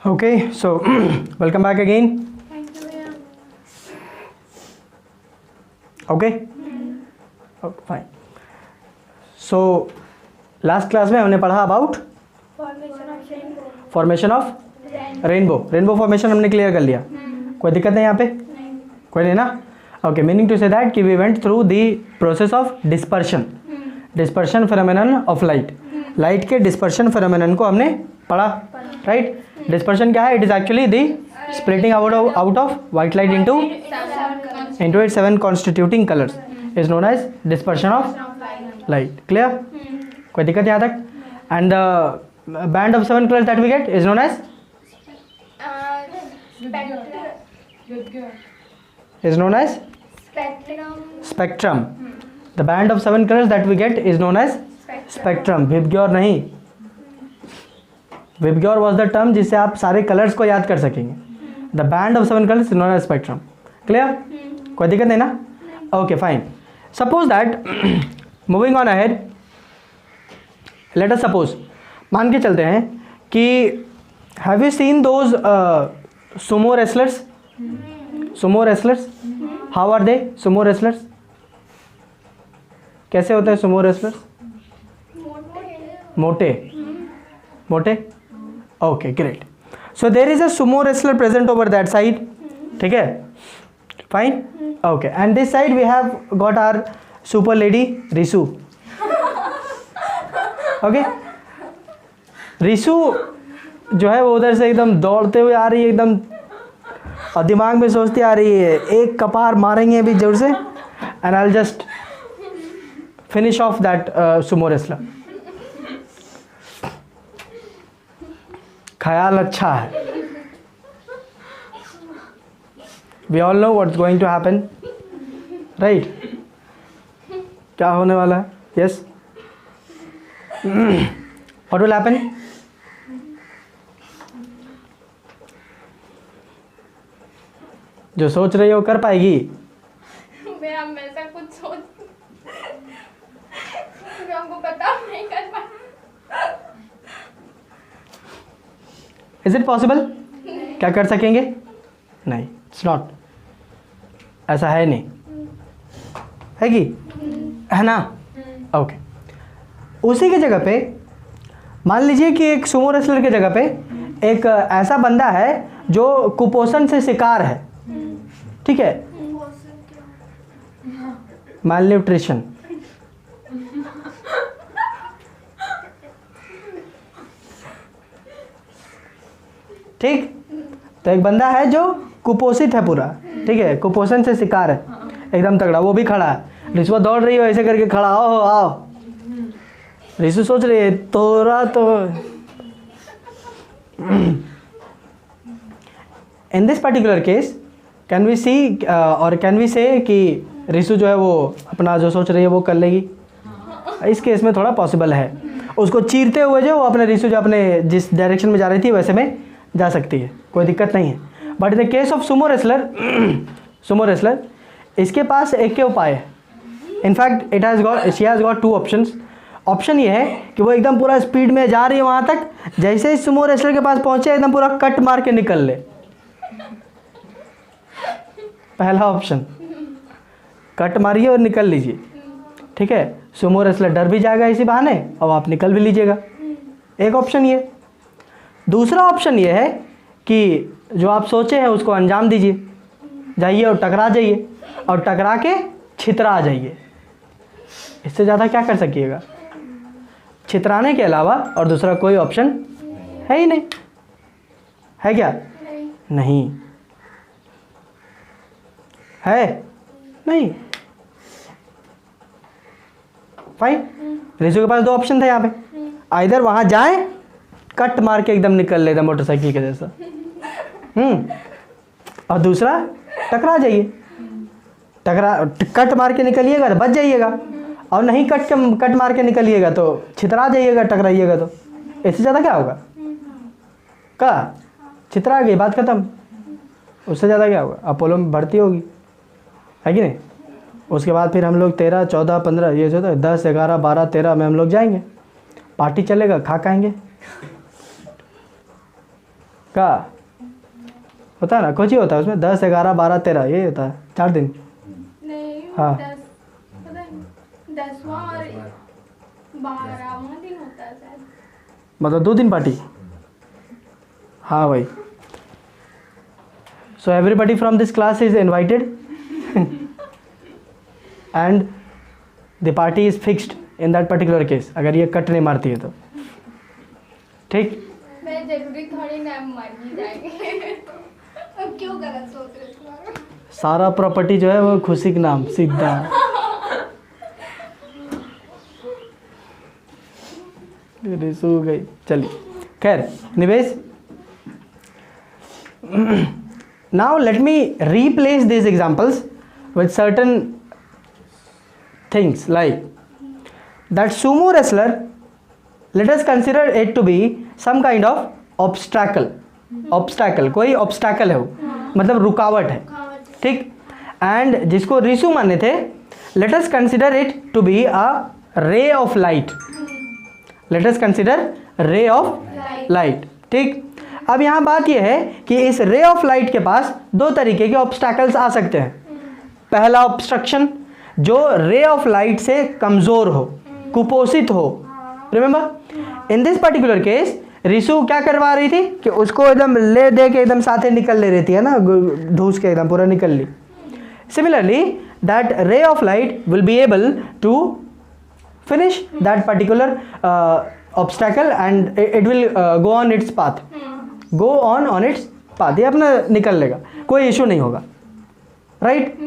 Okay, so welcome back again. Okay, fine. So last class में हमने पढ़ा about formation of rainbow formation हमने clear कर लिया. कोई दिक्कत नहीं यहाँ पे? कोई नहीं ना? Okay, meaning to say that कि we went through the process of dispersion phenomenon of light के डिस्पर्शन फेनोमेनन को हमने पढ़ा, राइट? डिस्पर्शन क्या है? It is actually the splitting out of white light into its 7 constituting colors is known as dispersion of light. Clear? कोई दिक्कत यहाँ तक? And the band of 7 colors that we get is known as spectrum. The band of 7 colors that we get is known as spectrum. VIBGYOR नहीं. VIBGYOR was the term जिससे आप सारे colours को याद कर सकेंगे. The band of 7 colors is known as spectrum. Clear? कोई दिक्कत नहीं ना? Okay, fine. Suppose that moving on ahead, let us suppose, मान के चलते हैं कि have you seen those sumo wrestlers? Sumo wrestlers? How are they? Sumo wrestlers? कैसे होते हैं sumo wrestlers? मोटे? Okay, great. So there is a sumo wrestler present over that side. ठीक है? Fine? Okay. And this side we have got our super lady Risu. Okay? Risu जो है वो उधर से एकदम दौड़ते हुए आ रही है एकदम, और दिमाग में सोचती आ रही है एक कपार मारेंगे अभी जोर से, and I will just finish off that sumo wrestler. ख्याल अच्छा है. We all know what's going to happen, right? क्या होने वाला है? Yes, what will happen? जो सोच रही हो कर पाएगी? मैं हमेशा कुछ सोच हमको पता नहीं कर पा. Is it possible? क्या कर सकेंगे? नहीं, इट्स नॉट. ऐसा है नहीं, है कि है ना? ओके. उसी की जगह पे मान लीजिए कि एक सुमो रेसलर की जगह पे एक ऐसा बंदा है जो कुपोषण से शिकार है. ठीक है? माल न्यूट्रिशन. ठीक? तो एक बंदा है जो कुपोषित है पूरा. ठीक है? कुपोषण से शिकार है एकदम तगड़ा. वो भी खड़ा है. रिसु दौड़ रही हो ऐसे करके खड़ा, आओ. रिसु सोच रही है तोरा तो in this particular case can we see और कैन वी से कि रिसु जो है वो अपना जो सोच रही है वो कर लेगी. इस केस में थोड़ा पॉसिबल है. उसको चीरते हुए जो वो अपने रिसु जो अपने जिस डायरेक्शन में जा रही थी वैसे में जा सकती है, कोई दिक्कत नहीं है. But in the case of Sumo wrestler इसके पास एक के उपाय है. In fact she has got 2 options. Option ये है कि वो एकदम पूरा स्पीड में जा रही है वहाँ तक, जैसे ही सुमो रेसलर के पास पहुँचे एकदम पूरा कट मार के निकल ले. पहला ऑप्शन, कट मारिए और निकल लीजिए. ठीक है? सुमो रेसलर डर भी जाएगा इसी बहाने और आप निकल भी लीजिएगा. एक ऑप्शन ये. दूसरा ऑप्शन ये है कि जो आप सोचे हैं उसको अंजाम दीजिए, जाइए और टकरा जाइए और टकरा के छितरा जाइए. इससे ज़्यादा क्या कर सकिएगा? छितराने के अलावा और दूसरा कोई ऑप्शन है ही नहीं. है क्या? नहीं है. नहीं. फाइन. रिसु के पास 2 ऑप्शन थे यहाँ पे. आइदर वहाँ जाए कट मार के एकदम निकल लेता मोटरसाइकिल के जैसा, और दूसरा टकरा जाइए. कट मार के निकलिएगा तो बच जाइएगा, और नहीं कट मार के निकलिएगा तो छितरा जाइएगा, टकराइएगा तो. इससे ज़्यादा क्या होगा? क्या छितरा गई, बात खत्म. उससे ज़्यादा क्या होगा? अपोलो में भर्ती होगी, है कि नहीं? उसके बाद फिर हम लोग 13, 14, 15 ये जो 10, 11, 12, 13 में हम लोग जाएंगे. पार्टी चलेगा, खा खाएंगे. का होता है ना, कुछ ही होता है उसमें, 10, 11, 12, 13 ये होता है 4 दिन। नहीं हाँ। 10वां और 12वां दिन होता है शायद। मतलब 2 दिन पार्टी। हाँ भाई, so everybody from this class is invited and the party is fixed in that particular case, अगर ये कट नहीं मारती है तो। ठीक, मैं जरूरी थोड़ी ना मर ही जाएंगे। अब क्यों गलत सोच रहे हो? सारा प्रॉपर्टी जो है वो खुशी के नाम सीधा। सो गई, चलिए खैर निवेश। Now let me replace these examples with certain things like that sumo wrestler, let us consider it to be some kind of obstacle, कोई obstacle है वो, मतलब रुकावट है, ठीक। एंड जिसको रिसु माने थे, let us consider it to be a ray of light, let us consider ray of light, ठीक। अब यहाँ बात यह है कि इस रे ऑफ लाइट के पास 2 तरीके के ऑब्स्टैकल्स आ सकते हैं। पहला ऑब्स्ट्रक्शन जो रे ऑफ लाइट से कमज़ोर हो, कुपोषित हो। Remember in this particular case Risu क्या करवा रही थी कि उसको एकदम ले दे के एकदम साथे निकल ले रही थी, है ना, ढूस के एकदम पूरा निकल ली। Similarly that ray of light will be able to finish that particular obstacle and it will go on its path, go on its path, ये अपना निकल लेगा, कोई इशू नहीं होगा, राइट।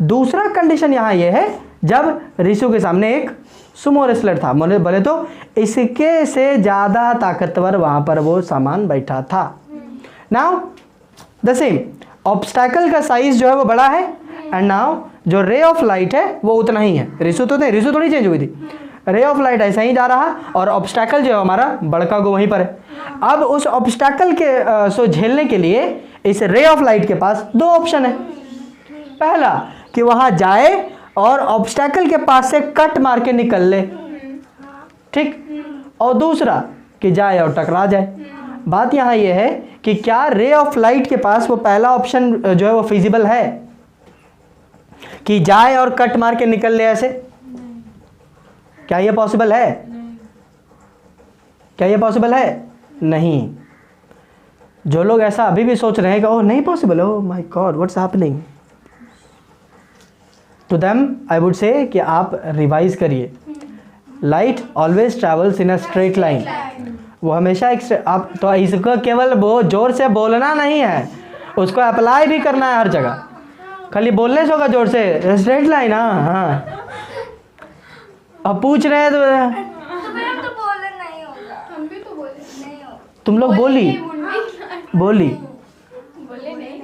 दूसरा कंडीशन यहाँ ये है जब रिसु के सामने एक सुमो रेसलर था, बोले तो इसके से ज़्यादा ताकतवर वहाँ पर वो सामान बैठा था। नाउ द सेम ऑब्स्टैकल का साइज जो है वो बड़ा है एंड नाउ जो रे ऑफ लाइट है वो उतना ही है। रिसु तो नहीं, रिसु थोड़ी चेंज हुई थी, रे ऑफ लाइट ऐसा ही जा रहा और ऑब्स्टैकल जो है हमारा बड़का को वहीं पर है। अब उस ऑब्स्टैकल के सो झेलने के लिए इस रे ऑफ लाइट के पास 2 ऑप्शन है। पहला कि वहां जाए और ऑब्स्टैकल के पास से कट मार के निकल ले, ठीक, और दूसरा कि जाए और टकरा जाए। बात यहाँ ये है कि क्या रे ऑफ लाइट के पास वो पहला ऑप्शन जो है वो फिजिबल है कि जाए और कट मार के निकल ले ऐसे? क्या ये पॉसिबल है? क्या ये पॉसिबल है? नहीं। जो लोग ऐसा अभी भी सोच रहे हैं कि ओह नहीं possible, oh my God what's happening, to them I would say कि आप रिवाइज करिए। Light always travels in a straight line, वो हमेशा एक आप तो इसको केवल वो जोर से बोलना नहीं है, उसको अप्लाई भी करना है हर जगह। खाली बोलने से होगा जोर से स्ट्रेट लाइन? हाँ हाँ। अब पूछ रहे हैं तो बोले नहीं होगा, हम भी तो बोले नहीं होगा। तुम लोग बोली बोले नहीं।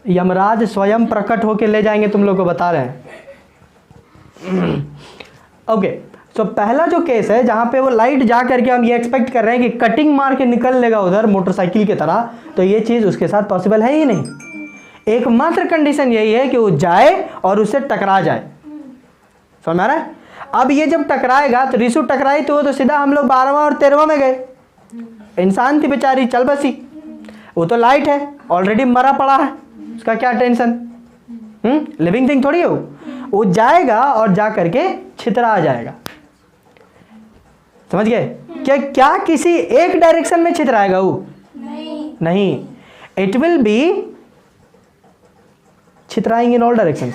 यमराज स्वयं प्रकट होके ले जाएंगे, तुम लोग को बता रहे हैं। ओके, तो पहला जो केस है जहां पे वो लाइट जा करके हम ये एक्सपेक्ट कर रहे हैं कि कटिंग मार के निकल लेगा उधर मोटरसाइकिल की तरह, तो ये चीज़ उसके साथ पॉसिबल है ही नहीं। एकमात्र कंडीशन यही है कि वो जाए और उससे टकरा जाए। समझ में आ रहा है? अब ये जब टकराएगा तो रिसु टकराई तो वो तो सीधा हम लोग 12वां और 13वां में गए। इंसान थी बेचारी, चल बसी, वो तो लाइट है, ऑलरेडी मरा पड़ा है, उसका क्या टेंशन, लिविंग थिंग थोड़ी है वो जाएगा और जा करके छितरा जाएगा। समझ गए? क्या किसी एक डायरेक्शन में छितराएगा वो? नहीं, इट विल बी छितराइंग इन ऑल डायरेक्शन।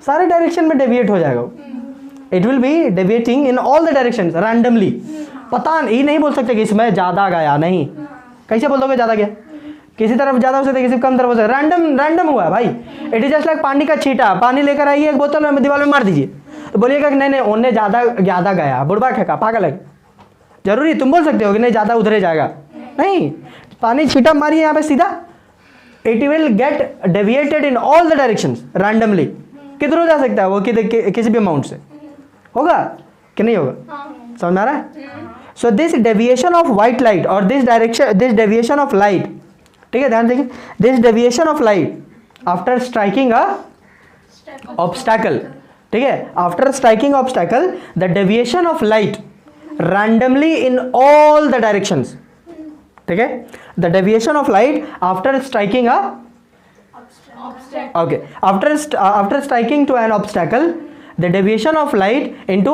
सारे डायरेक्शन में डेविएट हो जाएगा वो। It will be deviating in all the direction randomly. पता नहीं, नहीं बोल सकते कि इसमें ज़्यादा गया, नहीं। कैसे बोल दोगे ज़्यादा गया? किसी तरफ ज़्यादा हो सकता है, किसी कम तरफ हो सकता है, रैंडम हुआ है भाई। इट इज जस्ट लाइक पानी का छींटा, पानी लेकर आइए एक बोतल में दीवार में मार दीजिए, तो बोलिएगा कि नहीं उन्हें ज़्यादा गया, बुढ़बा खेका, पागल है। जरूरी तुम बोल सकते हो कि नहीं ज़्यादा उधरे जाएगा? नहीं, पानी छींटा मारिए यहाँ पे सीधा, it will get deviated in all the directions randomly. किधर जा सकता है वो, किसी भी अमाउंट से होगा कि नहीं होगा? समझ में आ रहा है? So this deviation of white light और दिस डेविएशन ऑफ लाइट, ठीक है, ध्यान देखिए, this deviation of light after striking a obstacle ठीक है, after striking obstacle the deviation of light randomly in all the directions, ठीक है, the deviation of light after striking a okay after striking to an obstacle the deviation of light into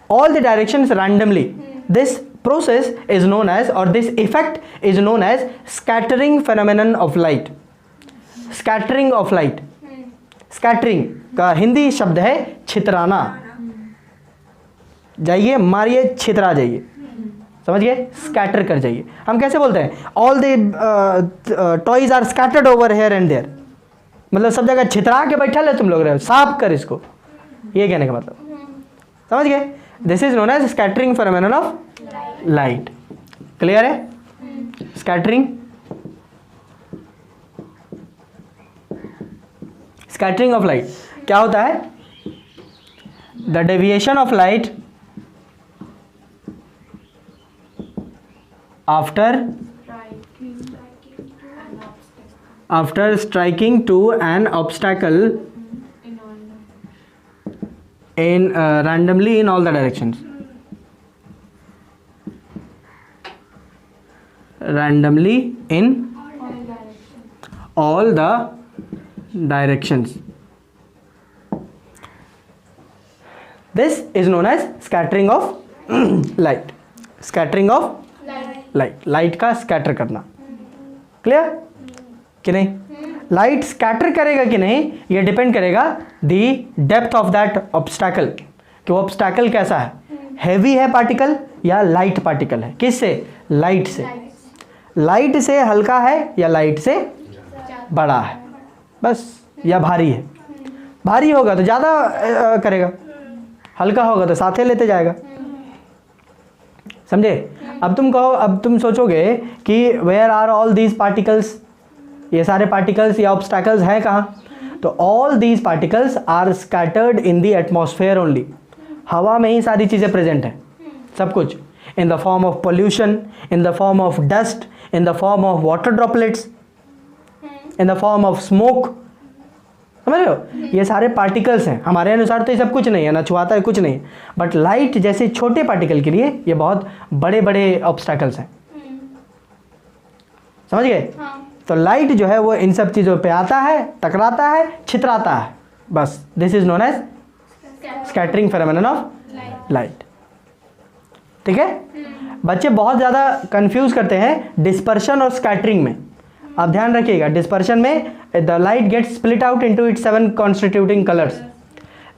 all the directions randomly, this process is known as, or this effect is known as scattering phenomenon of light. scattering of light, scattering का हिंदी शब्द है छितराना, जाइए मारिए छितरा जाइए, समझ गए, scatter कर जाइए। हम कैसे बोलते हैं, all the toys are scattered over here and there, मतलब सब जगह छितरा के बैठा ले तुम लोग रहे हो, साफ कर इसको, ये कहने का मतलब, समझ गए। This is known as scattering phenomenon of light. Clear है? स्कैटरिंग, स्कैटरिंग ऑफ लाइट क्या होता है? The deviation of light after striking to an obstacle in randomly in all the directions, randomly in all the directions. This is known as scattering of light. scattering of light, light का scatter करना। Clear कि नहीं? Light scatter करेगा कि नहीं ये depend करेगा दी depth of that obstacle, कि वो ऑब्स्टैकल कैसा है, हैवी है पार्टिकल या लाइट पार्टिकल है। किससे? लाइट से। लाइट से हल्का है या लाइट से बड़ा है, बस, या भारी है। भारी होगा तो ज़्यादा करेगा, हल्का होगा तो साथे लेते जाएगा, समझे? अब तुम कहो, अब तुम सोचोगे कि where are all these particles, ये सारे पार्टिकल्स या ऑब्स्टैकल्स हैं कहाँ? तो all these particles are scattered in the atmosphere only, हवा में ही सारी चीज़ें प्रेजेंट है, सब कुछ, in the form of pollution, in the form of dust, in the form of water droplets, in the form of smoke. समझ रहे हो? ये सारे पार्टिकल्स हैं, हमारे अनुसार तो ये सब कुछ नहीं है, ना छुआता है, कुछ नहीं है, बट लाइट जैसे छोटे पार्टिकल के लिए ये बहुत बड़े बड़े ऑब्स्टैकल्स हैं। समझ गए? तो लाइट जो है वो इन सब चीज़ों पे आता है, टकराता है, छितराता है, बस। This is known as scattering phenomenon of light. ठीक है? बच्चे बहुत ज़्यादा कंफ्यूज करते हैं डिस्पर्शन और स्कैटरिंग में। आप ध्यान रखिएगा, डिस्पर्शन में the light gets split out into its 7 constituting colours,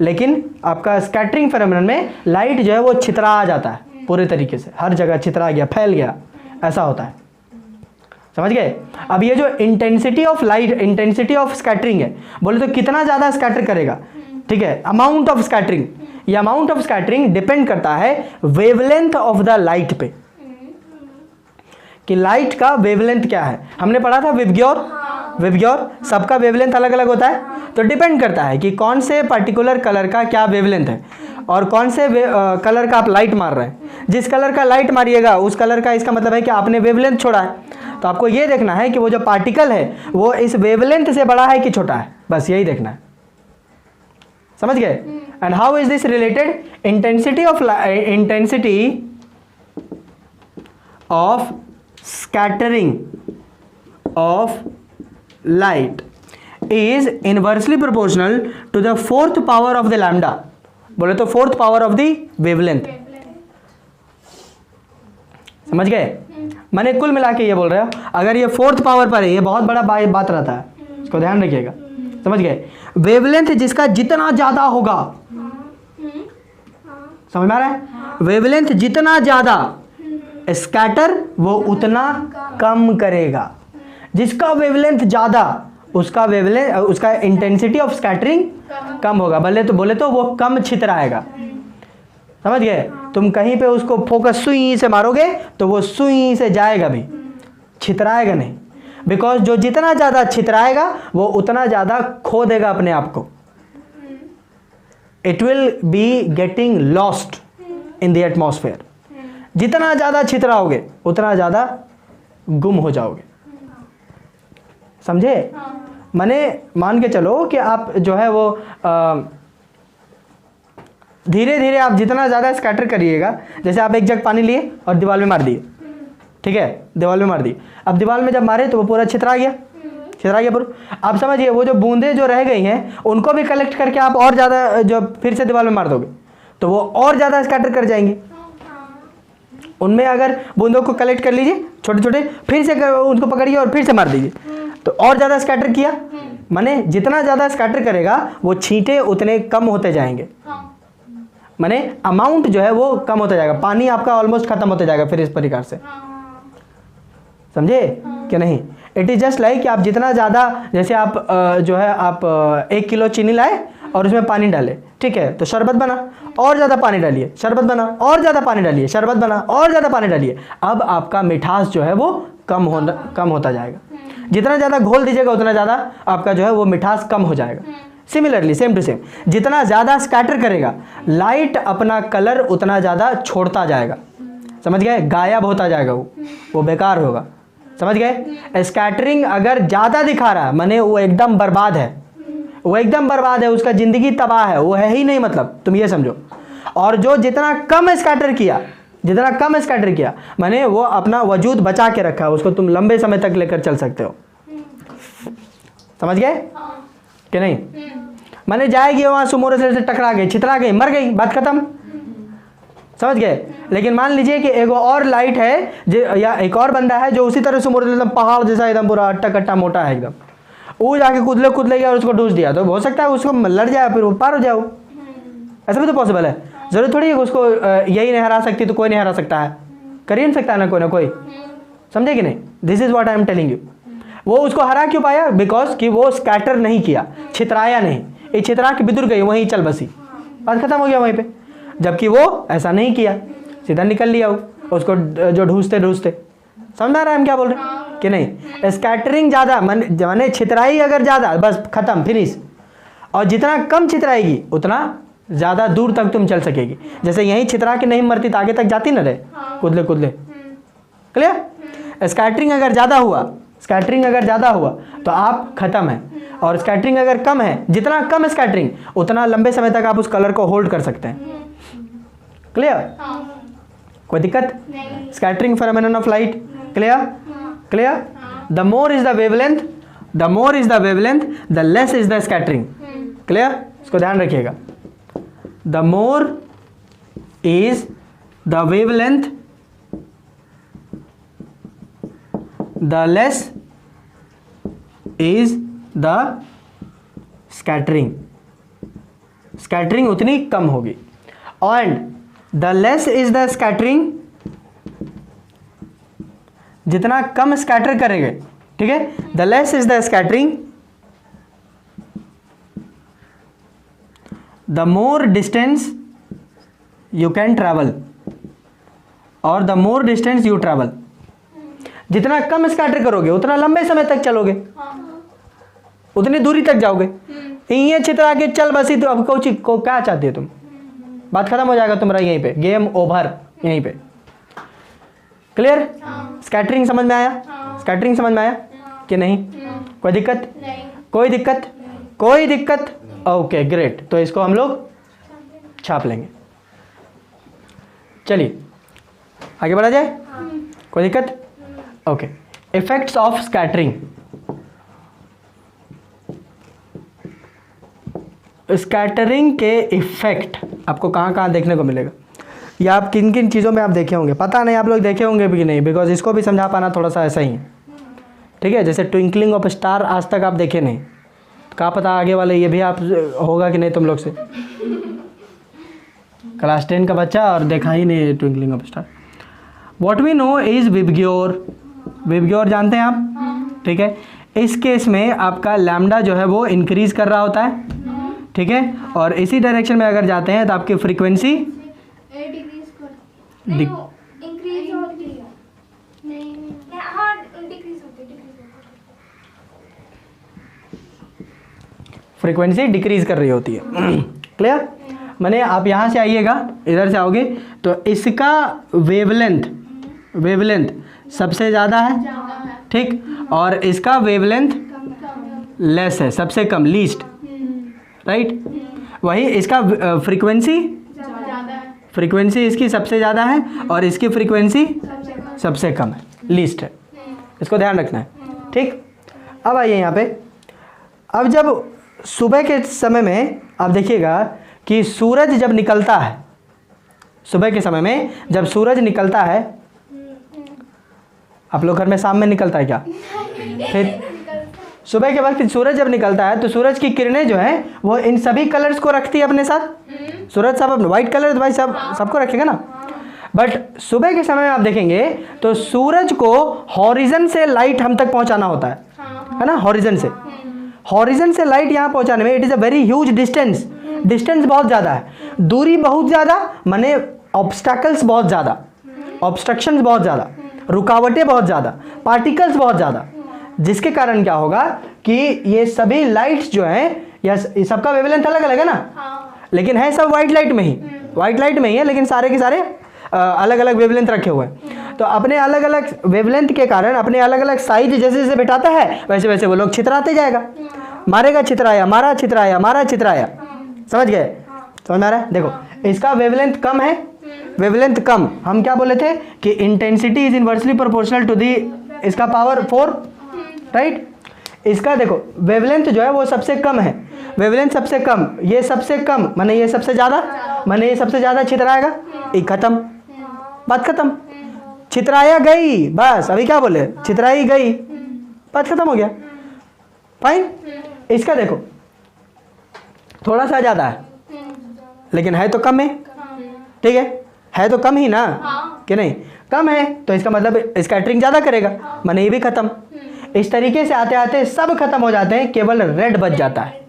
लेकिन आपका स्कैटरिंग फेनोमेनन में लाइट जो है वो छितरा आ जाता है पूरे तरीके से, हर जगह छितरा गया, फैल गया, ऐसा होता है। समझ गए? अब ये जो intensity of light, intensity of scattering है, बोले तो कितना ज़्यादा स्कैटर करेगा, ठीक है, अमाउंट ऑफ स्कैटरिंग, ये अमाउंट ऑफ स्कैटरिंग डिपेंड करता है वेवलेंथ ऑफ द लाइट पे, कि लाइट का वेवलेंथ क्या है। हमने पढ़ा था विबग्योर, विबग्योर सबका वेवलेंथ अलग अलग होता है, तो डिपेंड करता है कि कौन से पर्टिकुलर कलर का क्या वेवलेंथ है और कौन से कलर का आप लाइट मार रहे हैं। जिस कलर का लाइट मारिएगा उस कलर का, इसका मतलब है कि आपने वेवलेंथ छोड़ा है। तो आपको ये देखना है कि वो जो पार्टिकल है वो इस वेवलेंथ से बड़ा है कि छोटा है, बस यही देखना है। समझ गए? And how is this related? Intensity of scattering of light is inversely proportional to the 4th power of the lambda, बोले तो 4th power of the wavelength। समझ गए? मैंने कुल मिला के ये बोल रहा हूं, अगर ये 4th पावर पर है, ये बहुत बड़ा बात रहता है, इसको ध्यान रखिएगा। समझ गए? वेवलेंथ जिसका जितना ज्यादा होगा, समझ में आ रहा है? वेवलेंथ जितना ज्यादा, स्कैटर वो उतना कम करेगा। जिसका वेवलेंथ ज़्यादा उसका वेवलेंथ, उसका इंटेंसिटी ऑफ स्कैटरिंग कम होगा, बोले तो वो कम छितराएगा। समझ गए? तुम कहीं पे उसको फोकस सुई से मारोगे तो वो सुई से जाएगा भी, छितराएगा नहीं, बिकॉज जो जितना ज़्यादा छितराएगा वो उतना ज़्यादा खो देगा अपने आप को। It will be getting lost in the atmosphere. जितना ज़्यादा छितराओगे उतना ज़्यादा गुम हो जाओगे। समझे? माने मान के चलो कि आप जो है वो धीरे धीरे आप जितना ज़्यादा स्कैटर करिएगा, जैसे आप एक जग पानी लिए और दीवार में मार दिए, ठीक है, दीवार में मार दी, अब दीवार में जब मारे तो वो पूरा छितरा गया, छितरा गया पूरा। आप समझिए वो जो बूंदें जो रह गई हैं उनको भी कलेक्ट करके आप और ज़्यादा जो फिर से दीवार में मार दोगे तो वो और ज़्यादा स्कैटर कर जाएंगे। उनमें अगर बूंदों को कलेक्ट कर लीजिए छोटे छोटे, फिर से उनको पकड़िए और फिर से मार दीजिए तो और ज़्यादा स्कैटर किया, माने जितना ज़्यादा स्कैटर करेगा वो छींटे उतने कम होते जाएंगे, माने अमाउंट जो है वो कम होता जाएगा, पानी आपका ऑलमोस्ट खत्म होता जाएगा फिर इस प्रकार से, समझे कि नहीं। इट इज़ जस्ट लाइक कि आप जितना ज़्यादा, जैसे आप जो है आप 1 किलो चीनी लाए और उसमें पानी डाले, ठीक है, तो शरबत बना, और ज़्यादा पानी डालिए, शरबत बना, और ज़्यादा पानी डालिए, शरबत बना, और ज़्यादा पानी डालिए, अब आपका मिठास जो है वो कम होता जाएगा। जितना ज़्यादा घोल दीजिएगा उतना ज़्यादा आपका जो है वो मिठास कम हो जाएगा। सिमिलरली सेम टू सेम, जितना ज़्यादा स्कैटर करेगा लाइट अपना कलर उतना ज़्यादा छोड़ता जाएगा, समझ गए, गायब होता जाएगा, वो बेकार होगा, समझ गए। स्कैटरिंग अगर ज़्यादा दिखा रहा है माने वो एकदम बर्बाद है, वो एकदम बर्बाद है, उसका ज़िंदगी तबाह है, वो है ही नहीं, मतलब तुम ये समझो। और जो जितना कम स्कैटर किया, जितना कम स्कैटर किया माने वो अपना वजूद बचा के रखा है, उसको तुम लंबे समय तक लेकर चल सकते हो, समझ गए कि नहीं। माने जाएगी वहाँ सुमोरे से टकरा गई, छितरा गई, मर गई, बात खत्म, समझ गए। लेकिन मान लीजिए कि एक और लाइट है या एक और बंदा है जो उसी तरह सुमोरे एकदम पहाड़ जैसा एकदम पूरा अट्टा कट्टा मोटा है एकदम, वो जाके कूद गया और उसको डूस दिया, तो हो सकता है उसको लड़ जाए फिर वो पार हो जाए, ऐसा भी तो पॉसिबल है। जरूर थोड़ी है उसको यही नहीं हरा सकती तो कोई नहीं हरा सकता है, कर ही नहीं सकता है ना कोई, समझे कि नहीं। This is what I am telling you. वो उसको हरा क्यों पाया, बिकॉज कि वो स्कैटर नहीं किया, छितराया नहीं, ये छितरा के बिदुर गई, वहीं चल बसी, बात खत्म हो गया वहीं पे। जबकि वो ऐसा नहीं किया, सीधा निकल लिया उसको जो ढूंसते, समझ में आ रहा है हम क्या बोल रहे हैं कि नहीं। स्कैटरिंग ज़्यादा माने छितराई अगर ज़्यादा, बस खत्म, फिनिश। और जितना कम छितराएगी उतना ज़्यादा दूर तक तुम चल सकेगी। जैसे यहीं छितरा के नहीं मरती तो आगे तक जाती ना रे, कुदले, क्लियर। स्कैटरिंग अगर ज़्यादा हुआ तो आप खत्म है, और स्कैटरिंग अगर कम है, जितना कम स्कैटरिंग उतना लंबे समय तक आप उस कलर को होल्ड कर सकते हैं, क्लियर। कोई दिक्कत, scattering phenomenon of light, clear. The more is the wavelength, the less is the scattering, clear. इसको ध्यान रखिएगा, the more is the wavelength, the less is the scattering उतनी कम होगी। And the less is the scattering, जितना कम scatter करेंगे, ठीक है, the less is the scattering, the more distance you can travel, और the more distance you travel. जितना कम स्कैटर करोगे उतना लंबे समय तक चलोगे, उतनी दूरी तक जाओगे। ये छितरा के चल बसी, तो अब को क्या चाहती है तुम, बात खत्म हो जाएगा तुम्हारा, यहीं पे गेम ओवर, यहीं पे, क्लियर। स्कैटरिंग समझ में आया, कि नहीं। कोई दिक्कत, ओके ग्रेट। तो इसको हम लोग छाप लेंगे, चलिए आगे बढ़ा जाए, कोई दिक्कत, okay. Effects of scattering. Scattering के इफेक्ट आपको कहाँ देखने को मिलेगा, या आप किन किन चीज़ों में आप देखे होंगे, पता नहीं आप लोग देखे होंगे भी नहीं, बिकॉज इसको भी समझा पाना थोड़ा सा ऐसा ही है, ठीक है। जैसे ट्विंकलिंग ऑफ स्टार आज तक आप देखे नहीं, क्या पता आगे वाले ये भी आप होगा कि नहीं तुम लोग से, क्लास 10 का बच्चा और देखा ही नहीं twinkling of star. What we know is VIBGYOR जानते हैं आप, ठीक है। इस केस में आपका लैम्डा जो है वो इंक्रीज कर रहा होता है, ठीक है, और इसी डायरेक्शन में अगर जाते हैं तो आपकी फ्रीक्वेंसी फ्रीक्वेंसी डिक्रीज कर रही होती है, क्लियर। माने आप यहाँ से आइएगा, इधर से आओगे तो इसका वेवलेंथ सबसे ज़्यादा है, ठीक, और इसका वेवलेंथ लेस है, सबसे कम, लीस्ट, राइट। वही इसका फ्रीक्वेंसी फ्रीक्वेंसी इसकी सबसे ज़्यादा है और इसकी फ्रीक्वेंसी सबसे कम है, लीस्ट है। इसको ध्यान रखना है, ठीक। अब आइए यहाँ पे, अब जब सुबह के समय में आप देखिएगा कि सूरज जब निकलता है, सुबह के समय में जब सूरज निकलता है, आप लोग घर में शाम में निकलता है क्या? फिर सुबह के वक्त सूरज जब निकलता है तो सूरज की किरणें जो है वो इन सभी कलर्स को रखती है अपने साथ। सूरज सब अपने वाइट कलर भाई सबको रखेगा ना, बट सुबह के समय में आप देखेंगे तो सूरज को हॉरिजन से लाइट हम तक पहुंचाना होता है ना, हॉरिजन से लाइट यहाँ पहुंचाने में it is a very huge distance बहुत ज़्यादा है, दूरी बहुत ज़्यादा, माने ऑब्स्टैकल्स बहुत ज़्यादा, ऑब्स्ट्रक्शंस बहुत ज़्यादा, रुकावटें बहुत ज़्यादा, पार्टिकल्स बहुत ज़्यादा, जिसके कारण क्या होगा कि ये सभी लाइट्स जो हैं या सबका वेवलेंथ अलग अलग है ना, लेकिन है सब वाइट लाइट में ही है, लेकिन सारे के सारे अलग अलग वेवलेंथ रखे हुए हैं। तो अपने अलग अलग वेवलेंथ के कारण अपने अलग अलग साइज जैसे जैसे बिठाता है वैसे वैसे वो लोग छितराते जाएगा, मारेगा छितराया, मारा छितराया, समझ गए? समझ में आ रहा है? देखो इसका वेवलेंथ कम है, वेवलेंथ कम, हम क्या बोले थे कि intensity is inversely proportional to the इसका पावर 4, राइट। इसका देखो वेवलेंथ जो है वो सबसे कम है, वेवलेंथ सबसे कम, ये सबसे कम माने ये सबसे ज़्यादा, माने ये सबसे ज़्यादा छितराएगा, एक खत्म, बात खत्म, छितराया गई, बस अभी क्या बोले, छितराई गई, बात खत्म हो गया, फाइन। इसका देखो थोड़ा सा ज़्यादा है लेकिन है तो कम है, ठीक है तो कम ही ना, कि नहीं, कम है तो इसका मतलब स्कैटरिंग ज़्यादा करेगा, माने ये भी खत्म। इस तरीके से आते आते सब खत्म हो जाते हैं, केवल रेड बच जाता है,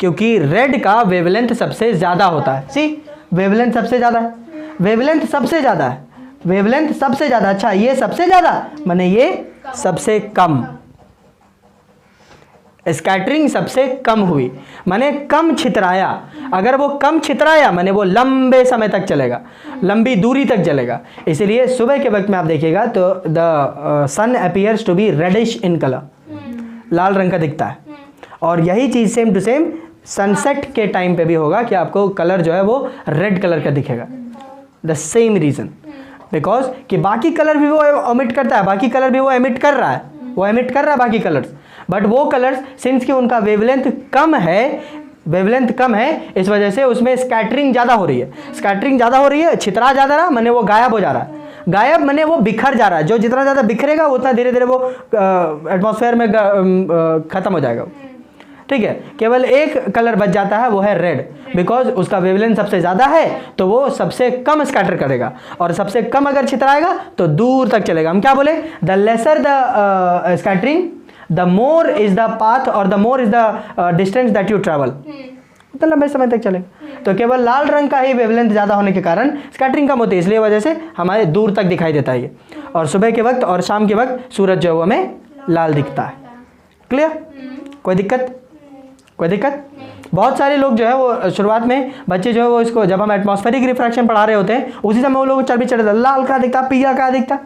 क्योंकि रेड का वेवलेंथ सबसे ज़्यादा होता है। सी वेवलेंथ सबसे ज़्यादा है, वेवलेंथ सबसे ज़्यादा है, वेवलेंथ सबसे ज़्यादा, अच्छा ये सबसे ज़्यादा माने ये सबसे कम, स्कैटरिंग सबसे कम हुई माने कम छितराया। अगर वो कम छितराया माने वो लंबे समय तक चलेगा, लंबी दूरी तक चलेगा। इसलिए सुबह के वक्त में आप देखिएगा तो the sun appears to be reddish in colour, लाल रंग का दिखता है। और यही चीज़ सेम टू सेम सनसेट के टाइम पे भी होगा कि आपको कलर जो है वो रेड कलर का दिखेगा। द सेम रीज़न, बिकॉज कि बाकी कलर भी वो ओमिट करता है, बाकी कलर भी वो एमिट कर रहा है, वो एमिट कर रहा है बाकी कलर्स, बट वो कलर्स सिंस कि उनका वेवलेंथ कम है, इस वजह से उसमें स्कैटरिंग ज़्यादा हो रही है, छितरा ज़्यादा रहा माने वो गायब हो जा रहा है, गायब माने वो बिखर जा रहा है, जो जितना ज़्यादा बिखरेगा उतना धीरे धीरे वो एटमॉस्फेयर में ख़त्म हो जाएगा, ठीक है। केवल एक कलर बच जाता है, वो है रेड, बिकॉज उसका वेवलेंथ सबसे ज़्यादा है तो वो सबसे कम स्कैटर करेगा, और सबसे कम अगर छितराएगा तो दूर तक चलेगा। हम क्या बोले, the lesser the scattering the more is the path और the more is the distance that you travel, उतना लंबे समय तक चलेगा। तो केवल लाल रंग का ही वेवलेंथ ज़्यादा होने के कारण स्कैटरिंग कम होती है, इसलिए वजह से हमारे दूर तक दिखाई देता है ये। और सुबह के वक्त और शाम के वक्त सूरज जो है वो हमें लाल दिखता है। क्लियर? कोई दिक्कत? बहुत सारे लोग जो है वो शुरुआत में बच्चे जो है वो इसको जब हम एटमॉस्फेरिक रिफ्रैक्शन पढ़ा रहे होते हैं उसी समय वो लोग चढ़ लाल क्या दिखता, पीला क्या दिखता।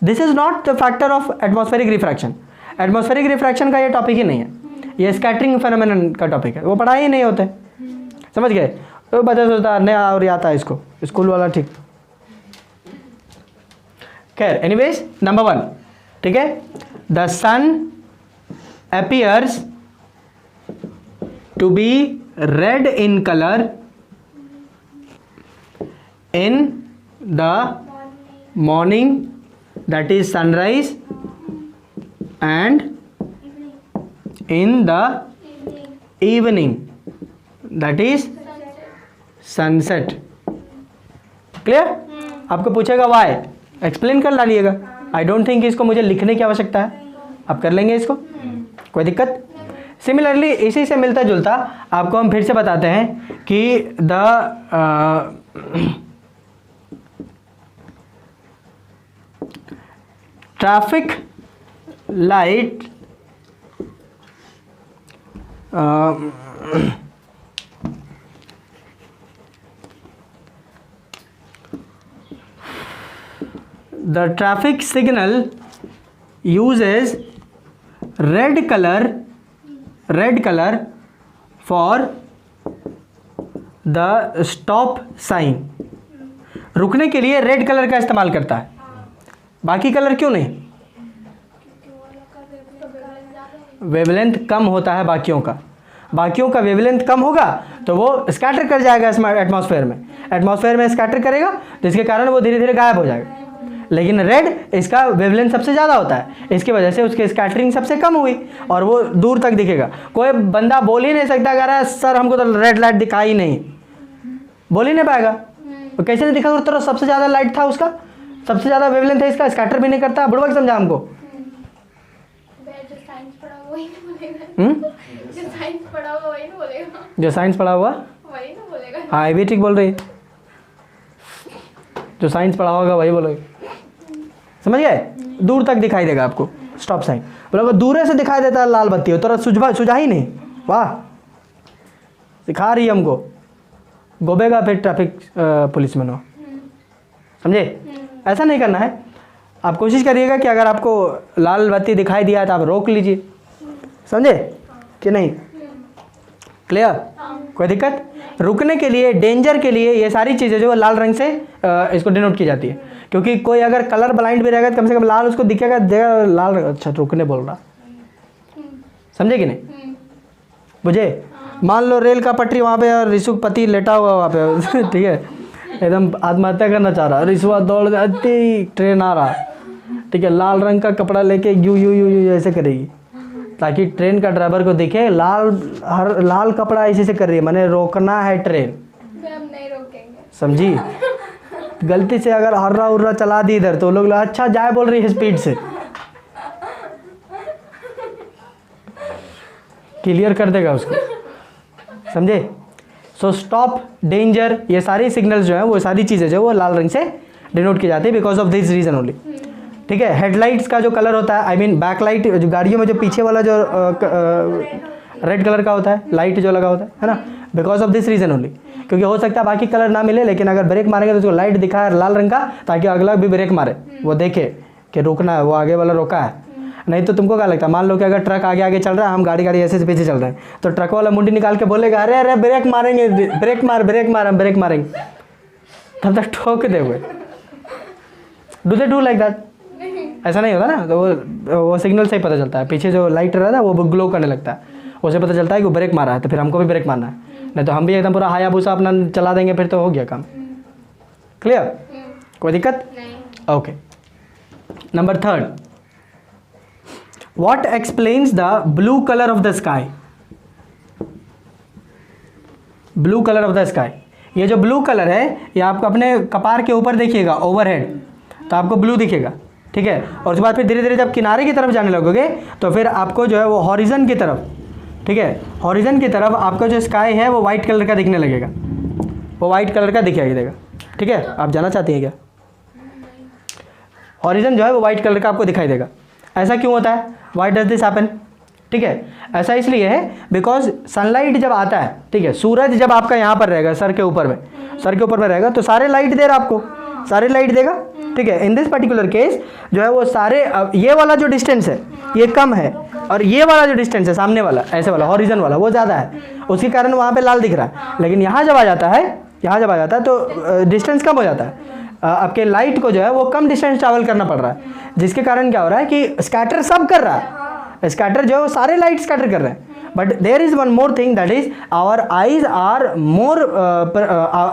This is not the factor of atmospheric refraction. Atmospheric refraction का ये टॉपिक ही नहीं है, ये स्कैटरिंग फेनोमेनन का टॉपिक है, वो पढ़ाई ही नहीं होते, समझ गए? तो बच्चा सोचता नया और आता है इसको, स्कूल वाला, ठीक। खैर एनीवेज, नंबर 1, ठीक है, the sun appears to be red in color in the morning, that is sunrise, and in the evening, that is sunset. Clear? आपको पूछेगा वाई, एक्सप्लेन कर डालिएगा। आई डोंट थिंक इसको मुझे लिखने की आवश्यकता है, आप कर लेंगे इसको, कोई दिक्कत? सिमिलरली इसी से मिलता जुलता आपको हम फिर से बताते हैं कि the traffic light the traffic signal uses red color for the stop sign रुकने के लिए रेड कलर का इस्तेमाल करता है, बाकी कलर क्यों नहीं? वेवलेंथ कम होता है बाकियों का, बाकियों का वेवलेंथ कम होगा तो वो स्कैटर कर जाएगा एटमॉस्फेयर में, एटमॉस्फेयर में स्कैटर करेगा जिसके कारण वो धीरे धीरे गायब हो जाएगा। लेकिन रेड इसका वेवलेंथ सबसे ज़्यादा होता है, इसकी वजह से उसकी स्कैटरिंग सबसे कम हुई और वो दूर तक दिखेगा। कोई बंदा बोल ही नहीं सकता कह रहा है सर हमको तो रेड लाइट दिखाई नहीं, बोल ही नहीं पाएगा। तो कैसे नहीं दिखा? तो सबसे ज़्यादा लाइट था उसका, सबसे ज़्यादा वेवलेंथ है इसका, स्कैटर भी नहीं करता। बुढ़वा समझा हमको? जो साइंस पढ़ा हुआ हाँ, ये भी ठीक बोल रही है, जो साइंस पढ़ा होगा वही बोलोगे। समझ गए? दूर तक दिखाई देगा आपको स्टॉप साइन, बोला दूर से दिखाई देता है लाल बत्ती हो तो सुझा ही नहीं। वाह, सिखा रही है हमको, गोबेगा फिर ट्रैफिक पुलिस में हो। समझे? ऐसा नहीं करना है। आप कोशिश करिएगा कि अगर आपको लाल बत्ती दिखाई दिया है तो आप रोक लीजिए। समझे कि नहीं? क्लियर? कोई दिक्कत? रुकने के लिए, डेंजर के लिए ये सारी चीज़ें जो लाल रंग से इसको डिनोट की जाती है, क्योंकि कोई अगर कलर ब्लाइंड भी रहेगा तो कम से कम लाल उसको दिखेगा, देगा लाल। अच्छा, रुकने बोल रहा, समझे कि नहीं? बुझे? मान लो रेल का पटरी वहाँ पे और रिशु पति लेटा हुआ वहाँ पे ठीक है, एकदम आत्महत्या करना चाह रहा, रिशुआ दौड़ जाती, ट्रेन आ रहा, ठीक है, लाल रंग का कपड़ा लेके यू यू यू यू ऐसे करेगी ताकि ट्रेन का ड्राइवर को दिखे लाल कपड़ा ऐसे से कर रही है, मैंने रोकना है ट्रेन। हम नहीं रोकेंगे। समझी? गलती से अगर हर्रा उर्रा चला दी इधर तो लोग अच्छा जाए बोल रही है स्पीड से, क्लियर कर देगा उसको। समझे? सो स्टॉप, डेंजर, ये सारी सिग्नल्स जो है वो सारी चीज़ें जो वो लाल रंग से डिनोट की जाती है because of this reason only. ठीक है? हेडलाइट्स का जो कलर होता है, आई मीन बैकलाइट, जो गाड़ियों में जो पीछे वाला जो रेड कलर का होता है, लाइट जो लगा होता है ना, because of this reason only. क्योंकि हो सकता है बाकी कलर ना मिले, लेकिन अगर ब्रेक मारेंगे तो उसको लाइट दिखाए लाल रंग का, ताकि अगला भी ब्रेक मारे, वो देखे कि रुकना है, वो आगे वाला रोका है। नहीं तो तुमको क्या लगता है, मान लो कि अगर ट्रक आगे आगे चल रहा है, हम गाड़ी ऐसे से पीछे चल रहे हैं, तो ट्रक वाला मुंडी निकाल के बोलेगा अरे अरे ब्रेक मारेंगे, ब्रेक मार, हम ब्रेक मारेंगे, तब तक ठोक देंगे। Do they do like that? ऐसा नहीं होता ना, तो वो सिग्नल से ही पता चलता है, पीछे जो लाइट रहता है वो ग्लो करने लगता है, उससे पता चलता है कि वो ब्रेक मारा है, तो फिर हमको भी ब्रेक मारना है, नहीं तो हम भी एकदम पूरा हायाबूसा अपना चला देंगे, फिर तो हो गया काम। क्लियर? कोई दिक्कत? Okay. Number 3, what explains the blue colour of the sky? Blue colour of the sky, ये जो ब्लू कलर है ये आपको अपने कपार के ऊपर देखिएगा, ओवरहेड, तो आपको ब्लू दिखेगा। ठीक है? और उसके बाद फिर धीरे धीरे जब किनारे की तरफ जाने लगोगे तो फिर आपको जो है वो हॉरिजन की तरफ, ठीक है, हॉरिजन की तरफ आपका जो स्काई है वो वाइट कलर का दिखने लगेगा, वो वाइट कलर का दिखाई देगा। ठीक है? आप जाना चाहती हैं क्या? हॉरिजन जो है वो वाइट कलर का आपको दिखाई देगा। ऐसा क्यों होता है? Why does this happen? ठीक है, ऐसा इसलिए है बिकॉज सनलाइट जब आता है, ठीक है, सूरज जब आपका यहाँ पर रहेगा, सर के ऊपर में रहेगा, तो सारे लाइट दे रहा आपको, सारे लाइट देगा। ठीक है? इन दिस पर्टिकुलर केस जो है वो सारे, ये वाला जो डिस्टेंस है ये कम है, और ये वाला जो डिस्टेंस है सामने वाला, ऐसे वाला हॉरिजन वाला, वो ज़्यादा है, उसके कारण वहाँ पे लाल दिख रहा है। लेकिन यहाँ जब आ जाता है तो डिस्टेंस कम हो जाता है, आपके लाइट को जो है वो कम डिस्टेंस ट्रैवल करना पड़ रहा है, जिसके कारण क्या हो रहा है कि स्कैटर सब कर रहा है, स्कैटर जो है वो सारे लाइट स्कैटर कर रहे हैं। But there is one more thing, that is our eyes are more,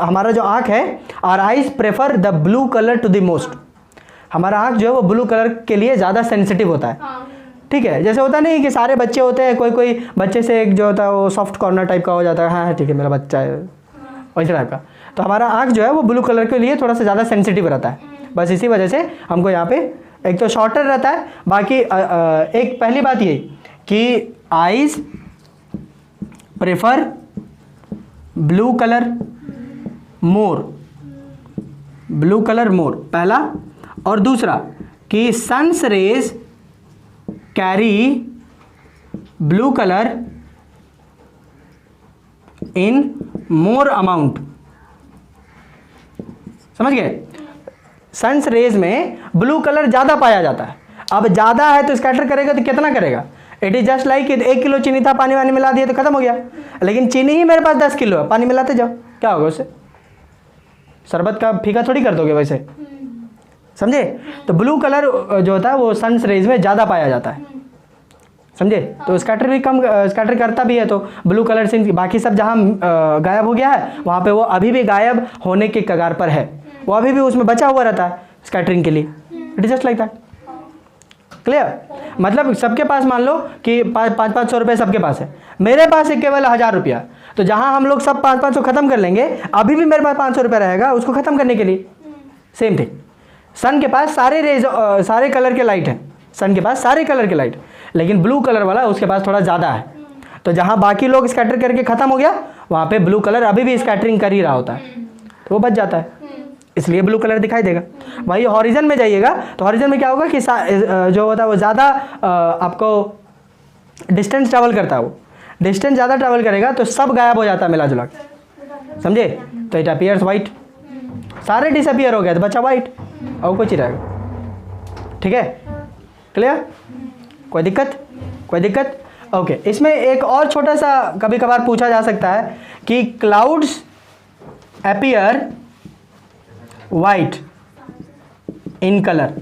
हमारा जो आँख है, our eyes prefer the blue colour to the most. हमारा आँख जो है वो ब्लू कलर के लिए ज़्यादा सेंसिटिव होता है। ठीक है? जैसे होता नहीं कि सारे बच्चे होते हैं, कोई बच्चे से एक जो होता है वो सॉफ्ट कॉर्नर टाइप का हो जाता है, हाँ ठीक है मेरा बच्चा है, वैसे टाइप का। तो हमारा आँख जो है वो ब्लू कलर के लिए थोड़ा सा ज़्यादा सेंसिटिव रहता है, बस इसी वजह से हमको यहाँ पे एक तो शॉर्टर रहता है, बाकी एक पहली बात ये कि eyes prefer blue colour more, पहला, और दूसरा कि sun's rays carry blue colour in more amount. समझ गए? सन्स रेज में ब्लू कलर ज़्यादा पाया जाता है। अब ज़्यादा है तो स्कैटर करेगा तो कितना करेगा? It is just like 1 kilo चीनी था, पानी वानी मिला दिया तो खत्म हो गया। लेकिन चीनी ही मेरे पास 10 किलो है, पानी मिलाते जाओ, क्या होगा उससे? शरबत का फीका थोड़ी कर दोगे वैसे, समझे? तो ब्लू कलर जो होता है वो सन रेज में ज़्यादा पाया जाता है, समझे? तो स्कैटर भी कम स्कैटर करता भी है, तो ब्लू कलर से बाकी सब जहाँ गायब हो गया है वहाँ पे वो अभी भी गायब होने के कगार पर है, वो अभी भी उसमें बचा हुआ रहता है स्कैटरिंग के लिए। It is just like that. Clear? मतलब सबके पास मान लो कि 500-500 रुपये सबके पास है, मेरे पास है केवल 1000 रुपया, तो जहाँ हम लोग सब 500 खत्म कर लेंगे अभी भी मेरे पास 500 रुपये रहेगा उसको ख़त्म करने के लिए। सेम थिंग, सन के पास सारे रेज सारे कलर के लाइट हैं, सन के पास सारे कलर के लाइट, लेकिन ब्लू कलर वाला उसके पास थोड़ा ज़्यादा है, तो जहाँ बाकी लोग स्कैटर करके ख़त्म हो गया वहाँ पे ब्लू कलर अभी भी स्कैटरिंग कर ही रहा होता है, तो वो बच जाता है, इसलिए ब्लू कलर दिखाई देगा। वही हॉरिजन में जाइएगा तो हॉरिजन में क्या होगा कि जो होता है वो ज़्यादा आपको डिस्टेंस ट्रैवल करता है, वो डिस्टेंस ज़्यादा ट्रैवल करेगा तो सब गायब हो जाता है मिला जुला के, समझे? तो इट अपीयर्स वाइट, सारे डिसअपियर हो गए तो बचा वाइट और कुछ ही रहेगा। ठीक है? क्लियर? कोई दिक्कत? कोई दिक्कत? ओके। इसमें एक और छोटा सा कभी कभार पूछा जा सकता है कि clouds appear white in colour.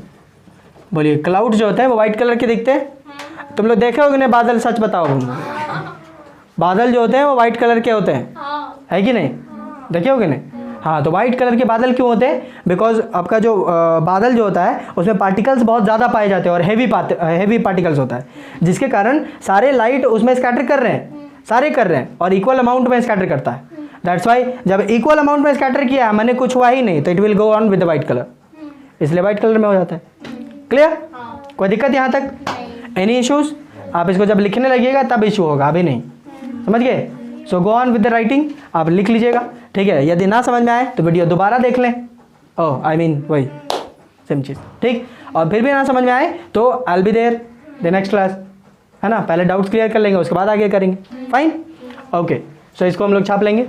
बोलिए, क्लाउड जो होते हैं वो वाइट कलर के दिखते हैं? तुम लोग देखे होगे ना बादल, सच बताओ तुम, बादल जो होते हैं वो वाइट कलर के होते हैं, है कि नहीं? देखे होगे नहीं? हाँ, तो वाइट कलर के बादल क्यों होते हैं? बिकॉज आपका जो बादल जो होता है उसमें पार्टिकल्स बहुत ज़्यादा पाए जाते हैं और हैवी पार्टिकल्स होता है, जिसके कारण सारे लाइट उसमें स्कैटर कर रहे हैं, सारे कर रहे हैं और इक्वल अमाउंट में स्कैटर करता है। दैट्स वाई जब इक्वल अमाउंट में स्कैटर किया है मैंने, कुछ हुआ ही नहीं, तो it will go on with the white colour, इसलिए वाइट कलर में हो जाता है। क्लियर? कोई दिक्कत यहाँ तक? Any issues? आप इसको जब लिखने लगिएगा तब इशू होगा, अभी नहीं, समझ गए? So go on with the writing, आप लिख लीजिएगा, ठीक है? यदि ना समझ में आए तो वीडियो दोबारा देख लें, ओह आई मीन वही सेम चीज़, ठीक? और फिर भी ना समझ में आए तो I will be there the next class, है ना? पहले डाउट्स क्लियर कर लेंगे उसके बाद आगे करेंगे। फाइन? ओके, सो इसको हम लोग छाप लेंगे।